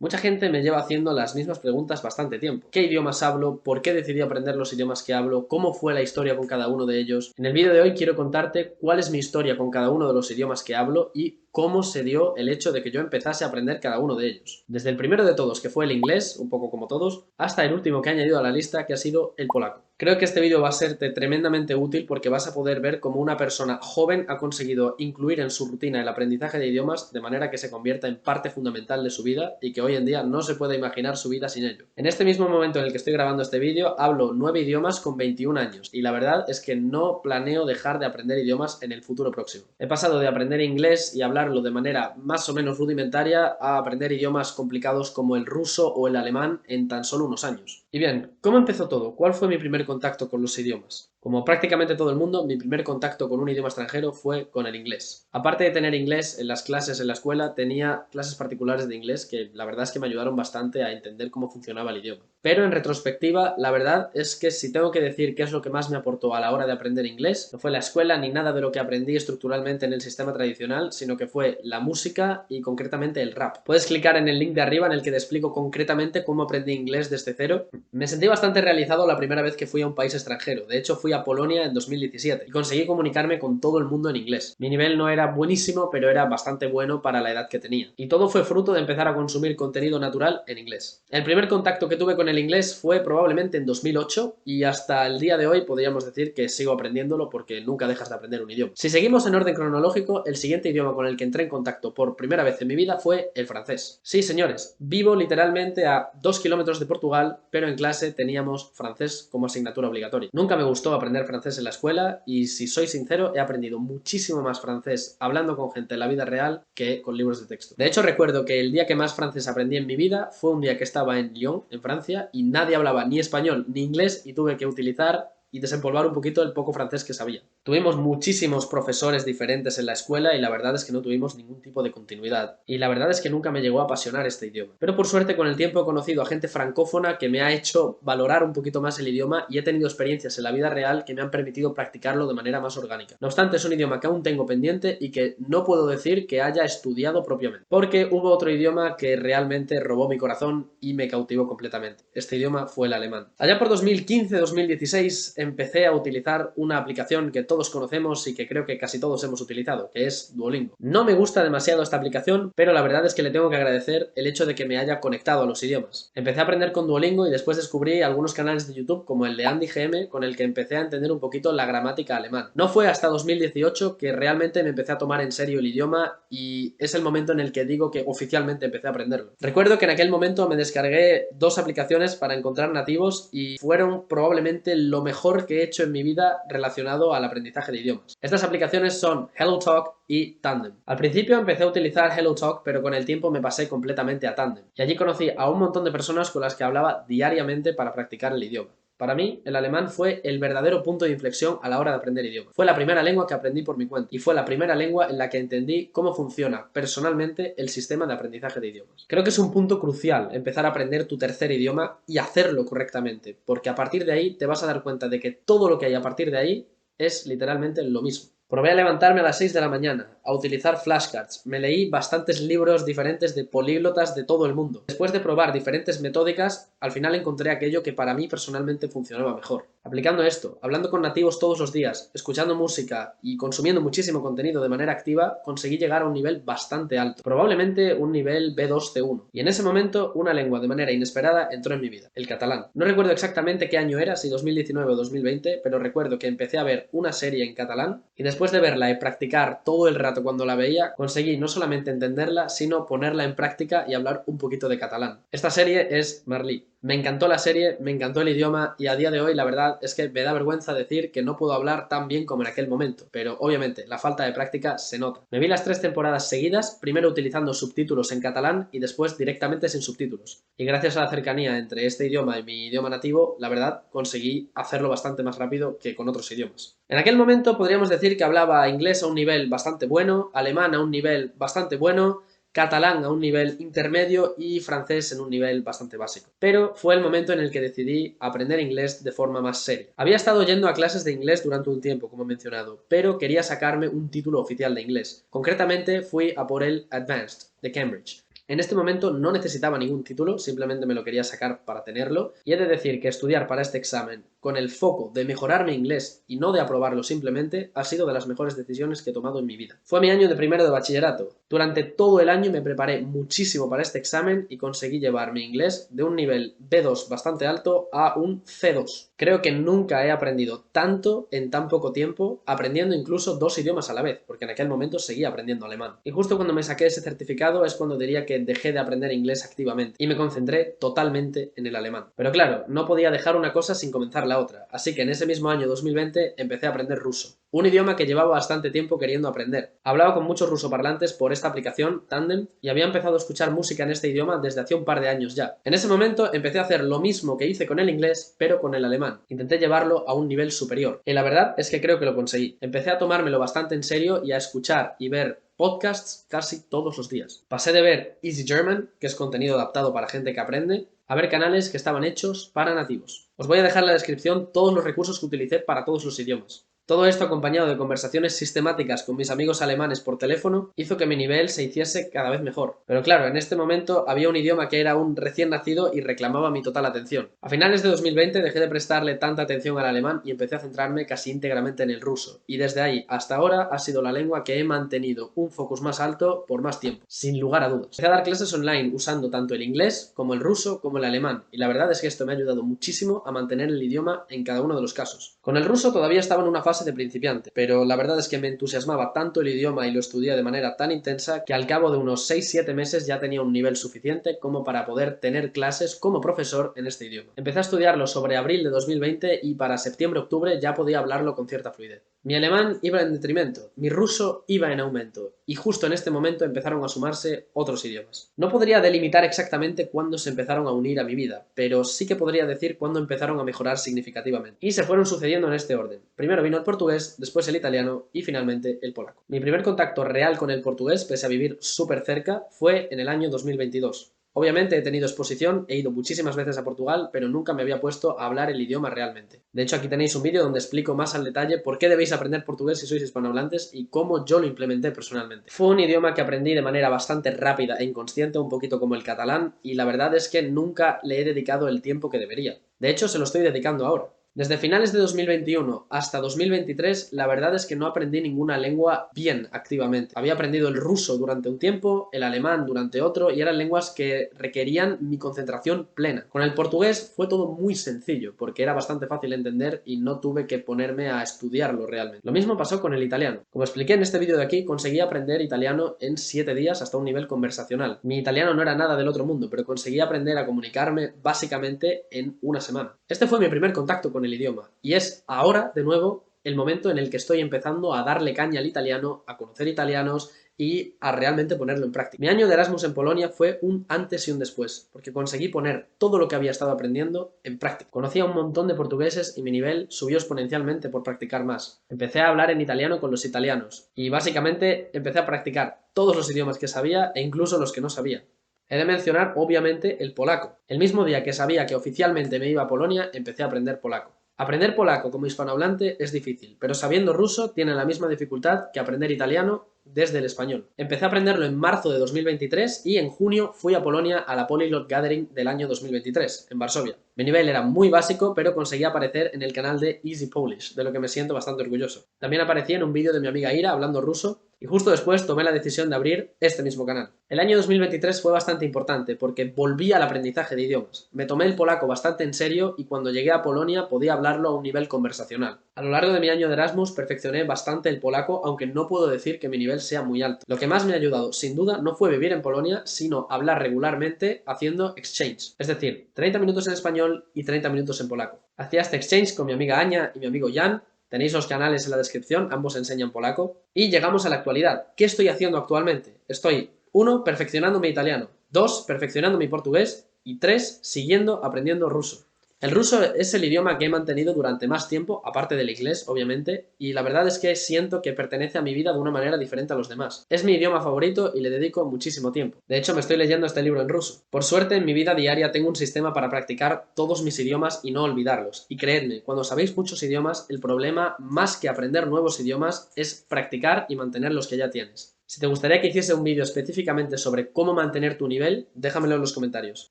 Mucha gente me lleva haciendo las mismas preguntas bastante tiempo. ¿Qué idiomas hablo? ¿Por qué decidí aprender los idiomas que hablo? ¿Cómo fue la historia con cada uno de ellos? En el vídeo de hoy quiero contarte cuál es mi historia con cada uno de los idiomas que hablo y cómo se dio el hecho de que yo empezase a aprender cada uno de ellos. Desde el primero de todos, que fue el inglés, un poco como todos, hasta el último que he añadido a la lista, que ha sido el polaco. Creo que este vídeo va a serte tremendamente útil porque vas a poder ver cómo una persona joven ha conseguido incluir en su rutina el aprendizaje de idiomas de manera que se convierta en parte fundamental de su vida y que hoy en día no se puede imaginar su vida sin ello. En este mismo momento en el que estoy grabando este vídeo hablo 9 idiomas con 21 años y la verdad es que no planeo dejar de aprender idiomas en el futuro próximo. He pasado de aprender inglés y hablarlo de manera más o menos rudimentaria a aprender idiomas complicados como el ruso o el alemán en tan solo unos años. Y bien, ¿cómo empezó todo? ¿Cuál fue mi primer contacto con los idiomas? Como prácticamente todo el mundo, mi primer contacto con un idioma extranjero fue con el inglés. Aparte de tener inglés en las clases en la escuela, tenía clases particulares de inglés que la verdad es que me ayudaron bastante a entender cómo funcionaba el idioma. Pero en retrospectiva, la verdad es que si tengo que decir qué es lo que más me aportó a la hora de aprender inglés, no fue la escuela ni nada de lo que aprendí estructuralmente en el sistema tradicional, sino que fue la música y concretamente el rap. Puedes clicar en el link de arriba en el que te explico concretamente cómo aprendí inglés desde cero. Me sentí bastante realizado la primera vez que fui a un país extranjero. De hecho, fui a Polonia en 2017 y conseguí comunicarme con todo el mundo en inglés. Mi nivel no era buenísimo, pero era bastante bueno para la edad que tenía. Y todo fue fruto de empezar a consumir contenido natural en inglés. El primer contacto que tuve con el inglés fue probablemente en 2008 y hasta el día de hoy podríamos decir que sigo aprendiéndolo porque nunca dejas de aprender un idioma. Si seguimos en orden cronológico, el siguiente idioma con el que entré en contacto por primera vez en mi vida fue el francés. Sí, señores, vivo literalmente a 2 kilómetros de Portugal, pero en clase teníamos francés como asignatura obligatoria. Nunca me gustó aprender francés en la escuela y, si soy sincero, he aprendido muchísimo más francés hablando con gente en la vida real que con libros de texto. De hecho, recuerdo que el día que más francés aprendí en mi vida fue un día que estaba en Lyon, en Francia, y nadie hablaba ni español ni inglés y tuve que utilizar y desempolvar un poquito el poco francés que sabía. Tuvimos muchísimos profesores diferentes en la escuela y la verdad es que no tuvimos ningún tipo de continuidad. Y la verdad es que nunca me llegó a apasionar este idioma. Pero por suerte con el tiempo he conocido a gente francófona que me ha hecho valorar un poquito más el idioma y he tenido experiencias en la vida real que me han permitido practicarlo de manera más orgánica. No obstante, es un idioma que aún tengo pendiente y que no puedo decir que haya estudiado propiamente. Porque hubo otro idioma que realmente robó mi corazón y me cautivó completamente. Este idioma fue el alemán. Allá por 2015-2016 empecé a utilizar una aplicación que todos conocemos y que creo que casi todos hemos utilizado, que es Duolingo. No me gusta demasiado esta aplicación, pero la verdad es que le tengo que agradecer el hecho de que me haya conectado a los idiomas. Empecé a aprender con Duolingo y después descubrí algunos canales de YouTube como el de Andy GM, con el que empecé a entender un poquito la gramática alemana. No fue hasta 2018 que realmente me empecé a tomar en serio el idioma y es el momento en el que digo que oficialmente empecé a aprenderlo. Recuerdo que en aquel momento me descargué 2 aplicaciones para encontrar nativos y fueron probablemente lo mejor que he hecho en mi vida relacionado al aprendizaje de idiomas. Estas aplicaciones son HelloTalk y Tandem. Al principio empecé a utilizar HelloTalk, pero con el tiempo me pasé completamente a Tandem. Y allí conocí a un montón de personas con las que hablaba diariamente para practicar el idioma. Para mí, el alemán fue el verdadero punto de inflexión a la hora de aprender idiomas. Fue la primera lengua que aprendí por mi cuenta y fue la primera lengua en la que entendí cómo funciona personalmente el sistema de aprendizaje de idiomas. Creo que es un punto crucial empezar a aprender tu tercer idioma y hacerlo correctamente, porque a partir de ahí te vas a dar cuenta de que todo lo que hay a partir de ahí es literalmente lo mismo. Probé a levantarme a las 6 de la mañana, a utilizar flashcards, me leí bastantes libros diferentes de políglotas de todo el mundo. Después de probar diferentes metódicas, al final encontré aquello que para mí personalmente funcionaba mejor. Aplicando esto, hablando con nativos todos los días, escuchando música y consumiendo muchísimo contenido de manera activa, conseguí llegar a un nivel bastante alto, probablemente un nivel B2 C1. Y en ese momento, una lengua de manera inesperada entró en mi vida, el catalán. No recuerdo exactamente qué año era, si 2019 o 2020, pero recuerdo que empecé a ver una serie en catalán y después de verla y practicar todo el rato cuando la veía, conseguí no solamente entenderla, sino ponerla en práctica y hablar un poquito de catalán. Esta serie es Merlí. Me encantó la serie, me encantó el idioma y a día de hoy la verdad es que me da vergüenza decir que no puedo hablar tan bien como en aquel momento, pero obviamente la falta de práctica se nota. Me vi las 3 temporadas seguidas, primero utilizando subtítulos en catalán y después directamente sin subtítulos. Y gracias a la cercanía entre este idioma y mi idioma nativo, la verdad conseguí hacerlo bastante más rápido que con otros idiomas. En aquel momento podríamos decir que hablaba inglés a un nivel bastante bueno, alemán a un nivel bastante bueno, catalán a un nivel intermedio y francés en un nivel bastante básico. Pero fue el momento en el que decidí aprender inglés de forma más seria. Había estado yendo a clases de inglés durante un tiempo, como he mencionado, pero quería sacarme un título oficial de inglés. Concretamente fui a por el Advanced de Cambridge. En este momento no necesitaba ningún título, simplemente me lo quería sacar para tenerlo, y he de decir que estudiar para este examen con el foco de mejorar mi inglés y no de aprobarlo simplemente ha sido de las mejores decisiones que he tomado en mi vida. Fue mi año de primero de bachillerato. Durante todo el año me preparé muchísimo para este examen y conseguí llevar mi inglés de un nivel B2 bastante alto a un C2. Creo que nunca he aprendido tanto en tan poco tiempo, aprendiendo incluso 2 idiomas a la vez, porque en aquel momento seguía aprendiendo alemán. Y justo cuando me saqué ese certificado es cuando diría que dejé de aprender inglés activamente y me concentré totalmente en el alemán. Pero claro, no podía dejar una cosa sin comenzar la otra, así que en ese mismo año 2020 empecé a aprender ruso, un idioma que llevaba bastante tiempo queriendo aprender. Hablaba con muchos rusoparlantes por esta aplicación, Tandem, y había empezado a escuchar música en este idioma desde hace un par de años ya. En ese momento empecé a hacer lo mismo que hice con el inglés, pero con el alemán. Intenté llevarlo a un nivel superior. Y la verdad es que creo que lo conseguí. Empecé a tomármelo bastante en serio y a escuchar y ver podcasts casi todos los días. Pasé de ver Easy German, que es contenido adaptado para gente que aprende, a ver canales que estaban hechos para nativos. Os voy a dejar en la descripción todos los recursos que utilicé para todos los idiomas. Todo esto acompañado de conversaciones sistemáticas con mis amigos alemanes por teléfono hizo que mi nivel se hiciese cada vez mejor. Pero claro, en este momento había un idioma que era un recién nacido y reclamaba mi total atención. A finales de 2020 dejé de prestarle tanta atención al alemán y empecé a centrarme casi íntegramente en el ruso. Y desde ahí hasta ahora ha sido la lengua que he mantenido un focus más alto por más tiempo, sin lugar a dudas. Empecé a dar clases online usando tanto el inglés como el ruso como el alemán y la verdad es que esto me ha ayudado muchísimo a mantener el idioma en cada uno de los casos. Con el ruso todavía estaba en una fase de principiante, pero la verdad es que me entusiasmaba tanto el idioma y lo estudié de manera tan intensa que al cabo de unos 6-7 meses ya tenía un nivel suficiente como para poder tener clases como profesor en este idioma. Empecé a estudiarlo sobre abril de 2020 y para septiembre-octubre ya podía hablarlo con cierta fluidez. Mi alemán iba en detrimento, mi ruso iba en aumento, y justo en este momento empezaron a sumarse otros idiomas. No podría delimitar exactamente cuándo se empezaron a unir a mi vida, pero sí que podría decir cuándo empezaron a mejorar significativamente. Y se fueron sucediendo en este orden. Primero vino el portugués, después el italiano y finalmente el polaco. Mi primer contacto real con el portugués, pese a vivir súper cerca, fue en el año 2022. Obviamente he tenido exposición, he ido muchísimas veces a Portugal, pero nunca me había puesto a hablar el idioma realmente. De hecho, aquí tenéis un vídeo donde explico más al detalle por qué debéis aprender portugués si sois hispanohablantes y cómo yo lo implementé personalmente. Fue un idioma que aprendí de manera bastante rápida e inconsciente, un poquito como el catalán, y la verdad es que nunca le he dedicado el tiempo que debería. De hecho, se lo estoy dedicando ahora. Desde finales de 2021 hasta 2023, la verdad es que no aprendí ninguna lengua bien activamente. Había aprendido el ruso durante un tiempo, el alemán durante otro, y eran lenguas que requerían mi concentración plena. Con el portugués fue todo muy sencillo, porque era bastante fácil de entender y no tuve que ponerme a estudiarlo realmente. Lo mismo pasó con el italiano. Como expliqué en este vídeo de aquí, conseguí aprender italiano en 7 días hasta un nivel conversacional. Mi italiano no era nada del otro mundo, pero conseguí aprender a comunicarme básicamente en una semana. Este fue mi primer contacto con el idioma y es ahora de nuevo el momento en el que estoy empezando a darle caña al italiano, a conocer italianos y a realmente ponerlo en práctica. Mi año de Erasmus en Polonia fue un antes y un después, porque conseguí poner todo lo que había estado aprendiendo en práctica. Conocí a un montón de portugueses y mi nivel subió exponencialmente por practicar más. Empecé a hablar en italiano con los italianos y básicamente empecé a practicar todos los idiomas que sabía e incluso los que no sabía. He de mencionar, obviamente, el polaco. El mismo día que sabía que oficialmente me iba a Polonia, empecé a aprender polaco. Aprender polaco como hispanohablante es difícil, pero sabiendo ruso tiene la misma dificultad que aprender italiano desde el español. Empecé a aprenderlo en marzo de 2023 y en junio fui a Polonia a la Polyglot Gathering del año 2023, en Varsovia. Mi nivel era muy básico, pero conseguí aparecer en el canal de Easy Polish, de lo que me siento bastante orgulloso. También aparecí en un vídeo de mi amiga Ira hablando ruso, y justo después tomé la decisión de abrir este mismo canal. El año 2023 fue bastante importante porque volví al aprendizaje de idiomas. Me tomé el polaco bastante en serio y cuando llegué a Polonia podía hablarlo a un nivel conversacional. A lo largo de mi año de Erasmus perfeccioné bastante el polaco, aunque no puedo decir que mi nivel sea muy alto. Lo que más me ha ayudado, sin duda, no fue vivir en Polonia, sino hablar regularmente haciendo exchange. Es decir, 30 minutos en español y 30 minutos en polaco. Hacía este exchange con mi amiga Ania y mi amigo Jan. Tenéis los canales en la descripción, ambos enseñan polaco. Y llegamos a la actualidad. ¿Qué estoy haciendo actualmente? Estoy, 1, perfeccionando mi italiano, 2, perfeccionando mi portugués y 3, siguiendo aprendiendo ruso. El ruso es el idioma que he mantenido durante más tiempo, aparte del inglés, obviamente, y la verdad es que siento que pertenece a mi vida de una manera diferente a los demás. Es mi idioma favorito y le dedico muchísimo tiempo. De hecho, me estoy leyendo este libro en ruso. Por suerte, en mi vida diaria tengo un sistema para practicar todos mis idiomas y no olvidarlos. Y creedme, cuando sabéis muchos idiomas, el problema, más que aprender nuevos idiomas, es practicar y mantener los que ya tienes. Si te gustaría que hiciese un vídeo específicamente sobre cómo mantener tu nivel, déjamelo en los comentarios.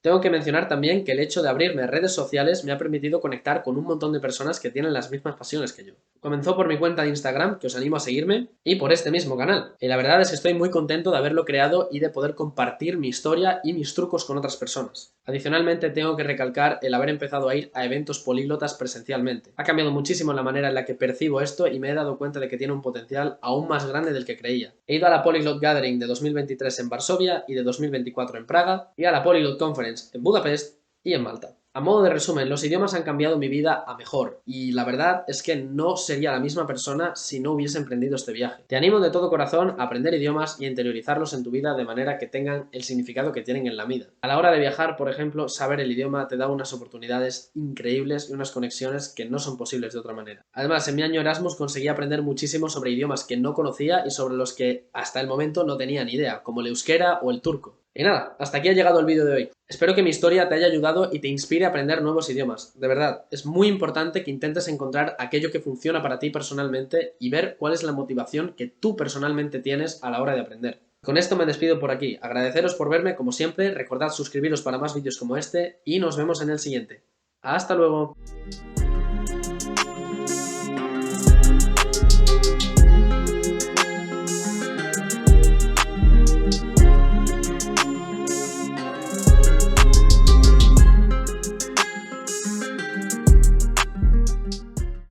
Tengo que mencionar también que el hecho de abrirme a redes sociales me ha permitido conectar con un montón de personas que tienen las mismas pasiones que yo. Comenzó por mi cuenta de Instagram, que os animo a seguirme, y por este mismo canal. Y la verdad es que estoy muy contento de haberlo creado y de poder compartir mi historia y mis trucos con otras personas. Adicionalmente, tengo que recalcar el haber empezado a ir a eventos políglotas presencialmente. Ha cambiado muchísimo la manera en la que percibo esto y me he dado cuenta de que tiene un potencial aún más grande del que creía. He ido a la Polyglot Gathering de 2023 en Varsovia y de 2024 en Praga, y a la Polyglot Conference en Budapest y en Malta. A modo de resumen, los idiomas han cambiado mi vida a mejor, y la verdad es que no sería la misma persona si no hubiese emprendido este viaje. Te animo de todo corazón a aprender idiomas y a interiorizarlos en tu vida de manera que tengan el significado que tienen en la vida. A la hora de viajar, por ejemplo, saber el idioma te da unas oportunidades increíbles y unas conexiones que no son posibles de otra manera. Además, en mi año Erasmus conseguí aprender muchísimo sobre idiomas que no conocía y sobre los que hasta el momento no tenía ni idea, como el euskera o el turco. Y nada, hasta aquí ha llegado el vídeo de hoy. Espero que mi historia te haya ayudado y te inspire a aprender nuevos idiomas. De verdad, es muy importante que intentes encontrar aquello que funciona para ti personalmente y ver cuál es la motivación que tú personalmente tienes a la hora de aprender. Con esto me despido por aquí. Agradeceros por verme como siempre, recordad suscribiros para más vídeos como este y nos vemos en el siguiente. ¡Hasta luego!